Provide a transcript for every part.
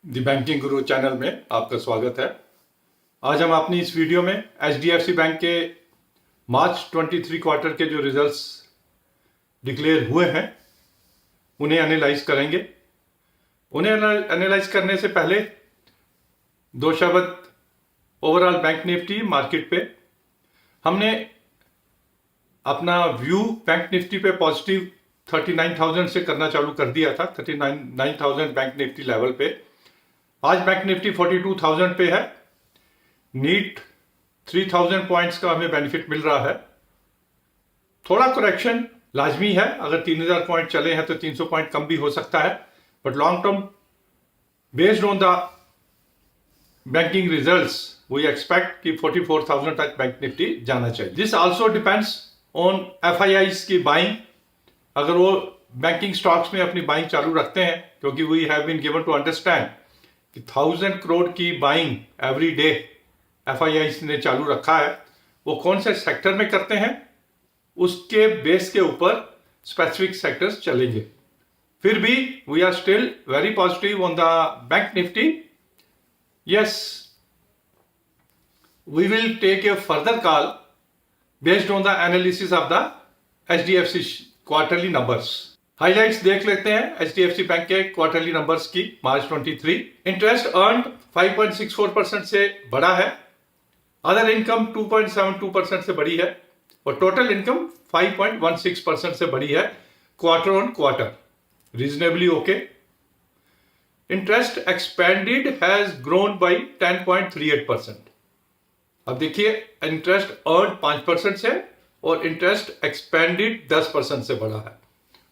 दी banking गुरु channel में आपका स्वागत है। आज हम अपनी इस वीडियो में एचडीएफसी बैंक के मार्च 23 क्वार्टर के जो रिजल्ट्स डिक्लेयर हुए हैं उन्हें एनालाइज करेंगे। उन्हें एनालाइज करने से पहले दो शब्द ओवरऑल बैंक निफ्टी मार्केट पे। हमने अपना व्यू बैंक निफ्टी पे पॉजिटिव 39,000 से करना चालू कर दिया था। 39,000 बैंक निफ्टी लेवल पे। आज बैंक निफ्टी 42,000 पे है। नीट 3,000 पॉइंट्स का हमें बेनिफिट मिल रहा है। थोड़ा करेक्शन लाजमी है, अगर 3,000 पॉइंट चले हैं तो 300 पॉइंट कम भी हो सकता है, but long term based on the banking results we expect कि 44,000 तक बैंक निफ्टी जाना चाहिए। This also depends on FIIs की बाइंग। अगर वो बैंकिंग स्टॉक्स में अपनी बाइंग चालू रखते हैं, क्योंकि we have been given to understand कि 1,000 करोड़ की बाइंग एवरी डे एफआईआई ने चालू रखा है। वो कौन से सेक्टर में करते हैं उसके बेस के ऊपर स्पेसिफिक सेक्टर्स चलेंगे। फिर भी we are still very positive on the bank Nifty. Yes, we will take a further call based on the analysis of the HDFC quarterly numbers. Highlights देख लेते हैं एचडीएफसी बैंक के quarterly numbers की March 23। Interest earn 5.64% से बढ़ा है। Other income 2.72% से बढ़ी है और टोटल इनकम 5.16% से बढ़ी है quarter on quarter. Reasonably okay. Interest expanded has grown by 10.38%। अब देखिए, इंटरेस्ट अर्न 5% से और इंटरेस्ट एक्सपेंडेड 10% से बढ़ा है।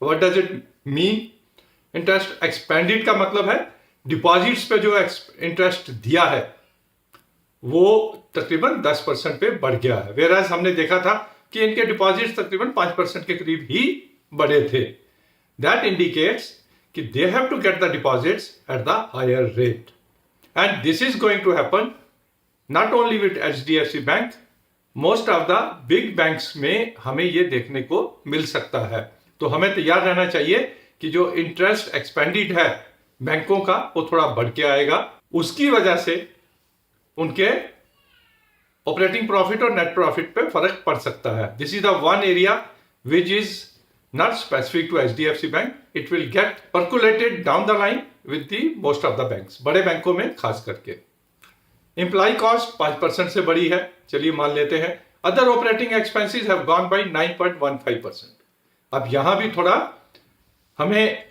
What does it mean? Interest expanded का मतलब है डिपॉजिट्स पे जो इंटरेस्ट दिया है वो तकरीबन 10% पे बढ़ गया है। वेराज हमने देखा था कि इनके डिपॉजिट्स तकरीबन 5% के करीब ही बढ़े थे। दैट इंडिकेट्स कि they have to get the deposits at the higher rate and this is going to happen not only with HDFC bank, most of the big banks में हमें ये देखने को मिल सकता है। तो हमें तैयार रहना चाहिए कि जो इंटरेस्ट एक्सपेंडेड है बैंकों का वो थोड़ा बढ़ के आएगा। उसकी वजह से उनके ऑपरेटिंग प्रॉफिट और नेट प्रॉफिट पे फर्क पड़ सकता है। This is the one area which is not specific to HDFC bank. It will get percolated down the line with the most of the banks, बड़े बैंकों में खास करके। एम्प्लॉय कॉस्ट 5% से बढ़ी है, चलिए मान लेते हैं। Other operating expenses have gone by 9.15%। अब यहां भी थोड़ा हमें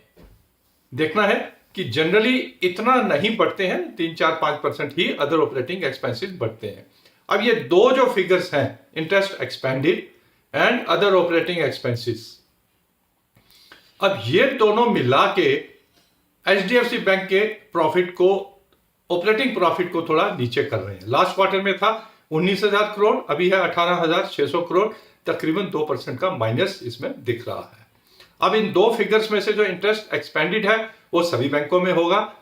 देखना है कि जनरली इतना नहीं बढ़ते हैं, 3-4-5% ही अदर ऑपरेटिंग एक्सपेंसेस बढ़ते हैं। अब ये दो जो फिगर्स हैं, interest expanded and other operating expenses, अब ये दोनों मिला के एचडीएफसी बैंक के प्रॉफिट को, ऑपरेटिंग प्रॉफिट को थोड़ा नीचे कर रहे हैं। लास्ट क्वार्टर में था 19,000 करोड़, अभी है 18,600 करोड़, तकरीबन 2% का माइनस इसमें दिख रहा है। अब इन दो फिगर्स में से जो इंटरेस्ट एक्सपेंडेड है वो सभी बैंकों में होगा,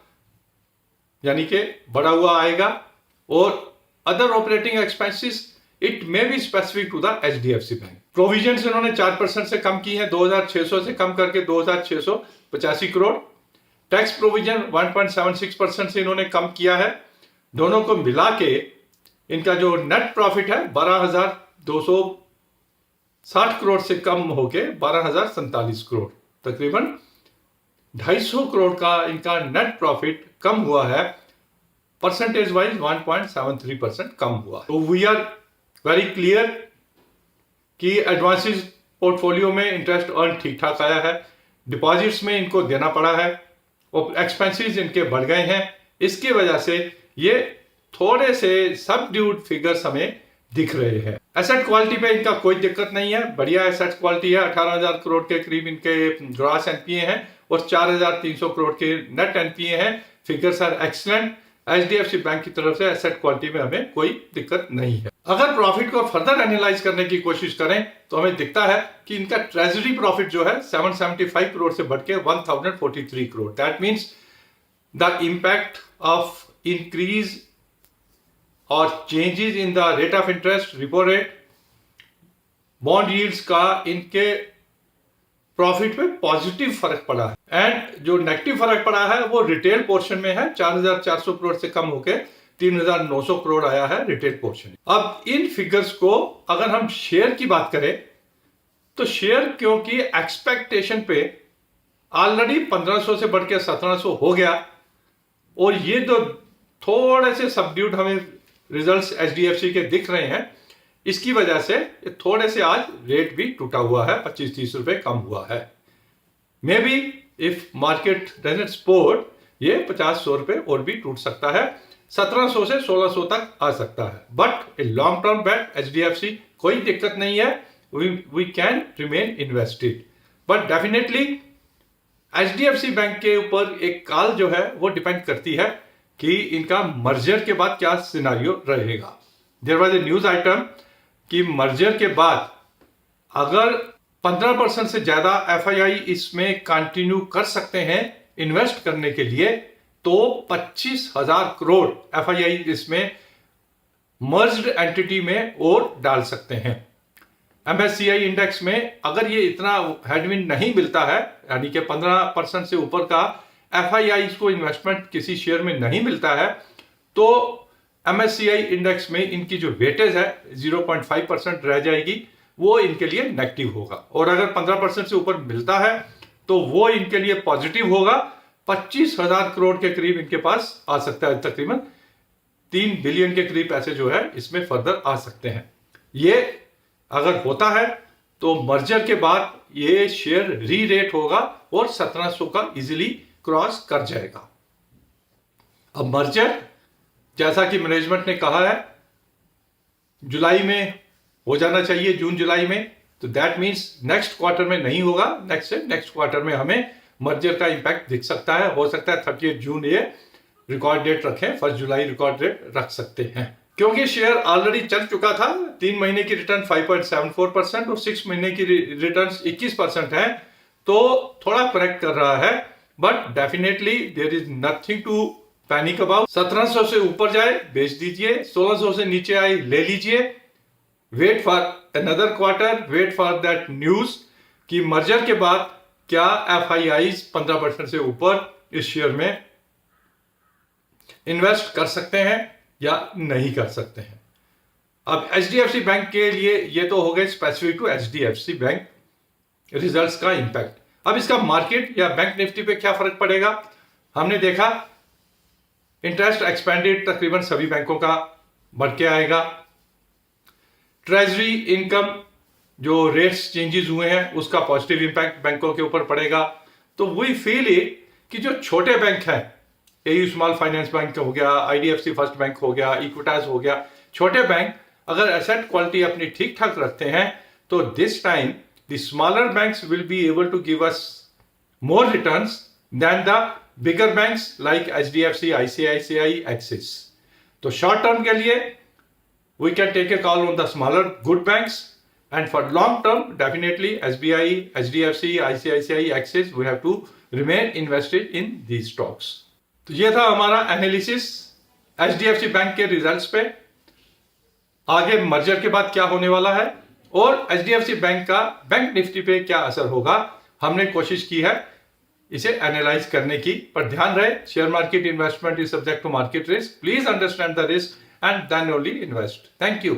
यानी कि बढ़ा हुआ आएगा, और other operating expenses it may be specific to the HDFC bank. Provision इन्होंने 4% से कम की है, 2,600 से कम करके 2,685 करोड़। टैक्स प्रोविजन 1.76% से इन्होंने कम किया है। दोनों को मिला के इनका जो नेट प्रॉफिट है 12,260 करोड़ से कम होके 12,047 करोड़, तकरीबन 250 करोड़ का इनका नेट प्रॉफिट कम हुआ है। परसेंटेज वाइज 1.73% कम हुआ। तो वी आर वेरी क्लियर कि एडवांसेस पोर्टफोलियो में इंटरेस्ट अर्न ठीक ठाक आया है, डिपॉजिट्स में इनको देना पड़ा है और एक्सपेंसेस इनके बढ़ गए हैं। इसकी वजह से ये थोड़े से सबड्यूड फिगर्स हमें दिख रहे हैं। एसेट क्वालिटी पे इनका कोई दिक्कत नहीं है, बढ़िया एसेट क्वालिटी है। 18,000 करोड़ के करीब इनके ग्रॉस एनपीए हैं और 4,300 करोड़ के नेट एनपीए हैं। Figures are excellent. HDFC bank की तरफ से एसेट क्वालिटी में हमें कोई दिक्कत नहीं है। अगर प्रॉफिट को फर्दर एनालाइज करने की कोशिश करें तो हमें दिखता है कि इनका ट्रेजरी प्रॉफिट जो है 775 करोड़ से बढ़ के 1,043 crore. That means the impact of increase और changes in the rate of interest, repo rate, bond yields का इनके प्रॉफिट में पॉजिटिव फर्क पड़ा है एंड जो नेगेटिव फर्क पड़ा है वो रिटेल पोर्शन में है। 4,400 करोड़ से कम होकर 3,900 करोड़ आया है रिटेल पोर्शन। अब इन फिगर्स को अगर हम शेयर की बात करें तो शेयर क्योंकि एक्सपेक्टेशन पे ऑलरेडी 1500 से बढ़ के 1700 हो गया और ये तो थोड़े से सबड्यूड हमें रिजल्ट्स एचडीएफसी के दिख रहे हैं, इसकी वजह से थोड़े से आज रेट भी टूटा हुआ है, 25-30 रुपए कम हुआ है। May be if market doesn't support ये 50-100 रुपए और भी टूट सकता है, 1700 से 1600 तक आ सकता है। But a long term bet HDFC, कोई दिक्कत नहीं है, we can remain invested. But definitely HDFC bank के ऊपर एक कॉल जो है वो डिपेंड करती है कि इनका मर्जर के बाद क्या सिनारियो रहेगा। There was a news item कि मर्जर के बाद अगर 15% से ज्यादा एफआईआई इसमें कंटिन्यू कर सकते हैं इन्वेस्ट करने के लिए तो 25,000 करोड़ एफआईआई इसमें मर्ज्ड एंटिटी में और डाल सकते हैं। एमएससीआई इंडेक्स में अगर ये इतना हेडविंड नहीं मिलता है, यानी कि 15% से ऊपर का एफआईआई को इन्वेस्टमेंट किसी शेयर में नहीं मिलता है, तो एमएससीआई इंडेक्स में इनकी जो वेटेज है 0.5% रह जाएगी, वो इनके लिए नेगेटिव होगा। और अगर 15% से ऊपर मिलता है तो वो इनके लिए पॉजिटिव होगा। 25,000 करोड़ के करीब इनके पास आ सकता है, तकरीबन 3 बिलियन के करीब पैसे जो है इसमें फर्दर आ सकते हैं। ये अगर होता है तो मर्जर के बाद ये शेयर री रेट होगा और 1700 का इजीली क्रॉस कर जाएगा। अब मर्जर जैसा कि मैनेजमेंट ने कहा है जुलाई में हो जाना चाहिए, जून जुलाई में, तो दैट मींस नेक्स्ट क्वार्टर में नहीं होगा, नेक्स्ट क्वार्टर में हमें मर्जर का इंपैक्ट दिख सकता है। हो सकता है 30 जून ये रिकॉर्ड डेट रखें, 1 जुलाई रिकॉर्ड डेट रख सकते हैं, क्योंकि शेयर ऑलरेडी चल चुका था। 3 महीने की रिटर्न 5.74% और 6 महीने की रिटर्न 21% है, तो थोड़ा करेक्ट कर रहा है। But definitely there is nothing to panic about. 1700 से ऊपर जाए बेच दीजिए, 1600 से नीचे आए ले लीजिए। Wait for another quarter, wait for that news कि मर्जर के बाद क्या एफआईआई 15% से ऊपर इस शेयर में इन्वेस्ट कर सकते हैं या नहीं कर सकते हैं। अब एचडीएफसी बैंक के लिए ये तो हो गए specific to HDFC bank results का इंपैक्ट। अब इसका मार्केट या बैंक निफ्टी पे क्या फर्क पड़ेगा, हमने देखा इंटरेस्ट एक्सपेंडेड तकरीबन सभी बैंकों का बढ़ के आएगा। ट्रेजरी इनकम जो रेट्स चेंजेस हुए हैं उसका पॉजिटिव इंपैक्ट बैंकों के ऊपर पड़ेगा। तो वी फील इट कि जो छोटे बैंक हैं, एयू स्मॉल फाइनेंस बैंक हो गया, आईडीएफसी फर्स्ट बैंक हो गया, इक्विटास हो गया, छोटे बैंक अगर एसेट क्वालिटी अपनी ठीक ठाक रखते हैं तो this time the smaller banks will be able to give us more returns than the bigger banks like HDFC, ICICI, Axis. तो शॉर्ट टर्म के लिए we can take a call on the smaller good banks and for long term definitely SBI, HDFC, ICICI, Axis we have to remain invested in these stocks. तो ये था हमारा analysis HDFC bank के results पे, आगे merger के बाद क्या होने वाला है और एचडीएफसी बैंक का बैंक निफ्टी पे क्या असर होगा। हमने कोशिश की है इसे एनालाइज करने की, पर ध्यान रहे share market investment is subject to market risk. Please understand the risk and then only invest. Thank you.